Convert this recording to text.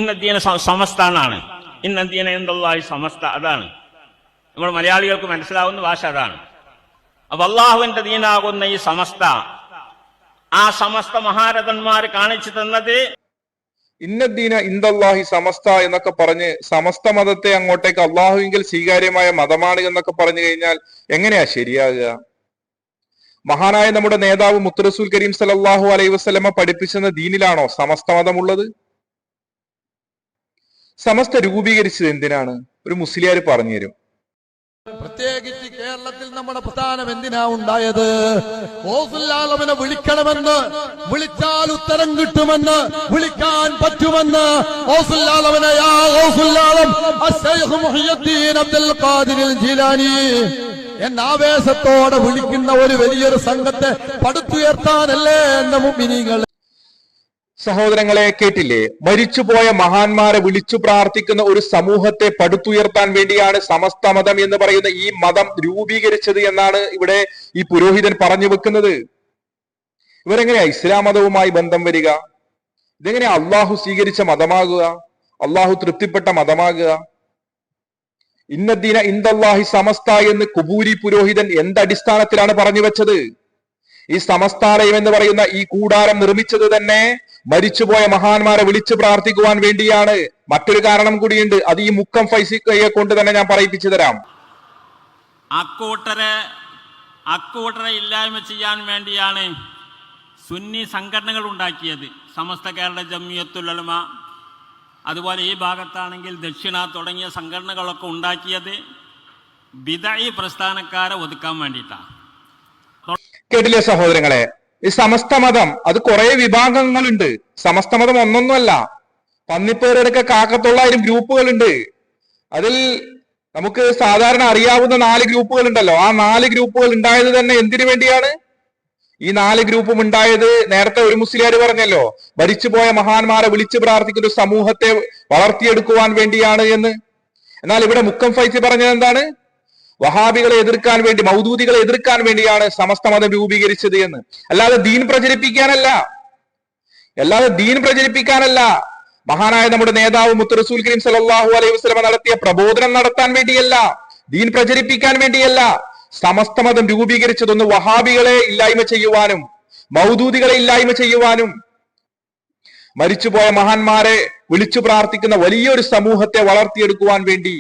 ഇന്നദ്ദീന സമസ്ത എന്നാണ്. ഇന്നദ്ദീന ഇൻദല്ലാഹി സമസ്ത, അതാണ് നമ്മൾ മലയാളികൾക്ക് മനസ്സിലാവുന്ന ഭാഷ അതാണ്. അപ്പൊ അള്ളാഹുവിന്റെ ദീനാകുന്ന ഈ സമസ്ത, ആ സമസ്ത മഹാരഥന്മാർ കാണിച്ചു തന്നത് ഇന്നദ്ദീന ഇൻദല്ലാഹി സമസ്ത എന്നൊക്കെ പറഞ്ഞ് സമസ്ത മതത്തെ അങ്ങോട്ടേക്ക് അള്ളാഹുവിങ്കിൽ സ്വീകാര്യമായ മതമാണ് എന്നൊക്കെ പറഞ്ഞു കഴിഞ്ഞാൽ എങ്ങനെയാ ശരിയാകുക? മഹാനായ നമ്മുടെ നേതാവ് മുത്തറസൂൽ കരീം സല്ലല്ലാഹു അലൈഹി വസല്ലമ പഠിപ്പിച്ചെന്ന ദീനിലാണോ സമസ്ത മതമുള്ളത്? സമസ്ത രൂപീകരിച്ചത് എന്തിനാണ്? ഒരു മുസ്ലിയാർ പറഞ്ഞു തരും. പ്രത്യേകിച്ച് കേരളത്തിൽ നമ്മുടെ പ്രധാനം എന്തിനാ ഉണ്ടായത്? ഓസുല്ലാലമനെ വിളിക്കണമെന്ന്, വിളിച്ചാൽ ഉത്തരം കിട്ടുമെന്ന്, വിളിക്കാൻ പറ്റുമെന്ന് ഓസുല്ലാലമനെ യാ ഓസുല്ലാലം അശ്ശൈഖ് മുഹിയുദ്ദീൻ അബ്ദുൽ ഖാദിർ ജീലാനി എന്ന ആവേശത്തോടെ വിളിക്കുന്ന ഒരു വലിയൊരു സംഘത്തെ പടുത്തുയർത്താനല്ലേ എന്ന മുഅ്മിനീങ്ങൾ. സഹോദരങ്ങളെ, കേട്ടില്ലേ? മരിച്ചുപോയ മഹാന്മാരെ വിളിച്ചു പ്രാർത്ഥിക്കുന്ന ഒരു സമൂഹത്തെ പടുത്തുയർത്താൻ വേണ്ടിയാണ് സമസ്ത മതം എന്ന് പറയുന്ന ഈ മതം രൂപീകരിച്ചത് എന്നാണ് ഇവിടെ ഈ പുരോഹിതൻ പറഞ്ഞു വെക്കുന്നത്. ഇവരെങ്ങനെയാ ഇസ്ലാം മതവുമായി ബന്ധം വരിക? ഇതെങ്ങനെയാ അള്ളാഹു സ്വീകരിച്ച മതമാകുക, അള്ളാഹു തൃപ്തിപ്പെട്ട മതമാകുക? ഇന്നദ്ദീന ഇൻദല്ലാഹി സമസ്ത എന്ന് കുബൂരി പുരോഹിതൻ എന്തടിസ്ഥാനത്തിലാണ് പറഞ്ഞു വെച്ചത്? ഈ സമസ്താലയം എന്ന് പറയുന്ന ഈ കൂടാരം നിർമ്മിച്ചത് തന്നെ മരിച്ചുപോയ മഹാന്മാരെ വിളിച്ചു പ്രാർത്ഥിക്കുവാൻ വേണ്ടിയാണ്. മറ്റൊരു കാരണം കൂടിയുണ്ട്, അത് ഈ മുക്കം ഫൈസിയെ കൊണ്ട് തന്നെ ഞാൻ പറയിപ്പിച്ചു തരാം. അക്കൂട്ടരെ ഇല്ലായ്മ ചെയ്യാൻ വേണ്ടിയാണ് സുന്നി സംഘടനകൾ ഉണ്ടാക്കിയത്. സമസ്ത കേരള ജംഇയ്യത്തുൽ ഉലമ, അതുപോലെ ഈ ഭാഗത്താണെങ്കിൽ ദക്ഷിണ തുടങ്ങിയ സംഘടനകളൊക്കെ ഉണ്ടാക്കിയത് ബിദഈ പ്രസ്ഥാനക്കാരെ ഒതുക്കാൻ വേണ്ടിയിട്ടാണ്. കേട്ടില്ലേ സഹോദരങ്ങളെ? ഈ സമസ്ത മതം അത് കുറെ വിഭാഗങ്ങളുണ്ട്. സമസ്ത മതം ഒന്നൊന്നുമല്ല, പന്നിപ്പേരടക്ക 1,900 ഗ്രൂപ്പുകളുണ്ട്. അതിൽ നമുക്ക് സാധാരണ അറിയാവുന്ന 4 ഗ്രൂപ്പുകൾ ഉണ്ടല്ലോ. ആ 4 ഗ്രൂപ്പുകൾ ഉണ്ടായത് തന്നെ എന്തിനു വേണ്ടിയാണ്? ഈ 4 ഗ്രൂപ്പും ഉണ്ടായത് നേരത്തെ ഒരു മുസ്ലിയാർ പറഞ്ഞല്ലോ, മരിച്ചുപോയ മഹാന്മാരെ വിളിച്ചു പ്രാർത്ഥിക്കുന്ന ഒരു സമൂഹത്തെ വളർത്തിയെടുക്കുവാൻ വേണ്ടിയാണ് എന്ന്. എന്നാൽ ഇവിടെ മുക്കം ഫൈസി പറഞ്ഞത് എന്താണ്? വഹാബികളെ എതിർക്കാൻ വേണ്ടി, മൗദൂദികളെ എതിർക്കാൻ വേണ്ടിയാണ് സമസ്ത മതം രൂപീകരിച്ചത് എന്ന്. അല്ലാതെ ദീൻ പ്രചരിപ്പിക്കാനല്ല. മഹാനായ നമ്മുടെ നേതാവ് മുത്തറസൂൽ കരീം സല്ലല്ലാഹു അലൈഹി വസല്ലമ നടത്തിയ പ്രബോധനം നടത്താൻ വേണ്ടിയല്ല, ദീൻ പ്രചരിപ്പിക്കാൻ വേണ്ടിയല്ല. സമസ്ത മതം രൂപീകരിച്ചതൊന്ന് വഹാബികളെ ഇല്ലായ്മ ചെയ്യുവാനും, മൗദൂദികളെ ഇല്ലായ്മ ചെയ്യുവാനും, മരിച്ചുപോയ മഹാന്മാരെ വിളിച്ചു പ്രാർത്ഥിക്കുന്ന വലിയൊരു സമൂഹത്തെ വളർത്തിയെടുക്കുവാൻ വേണ്ടി.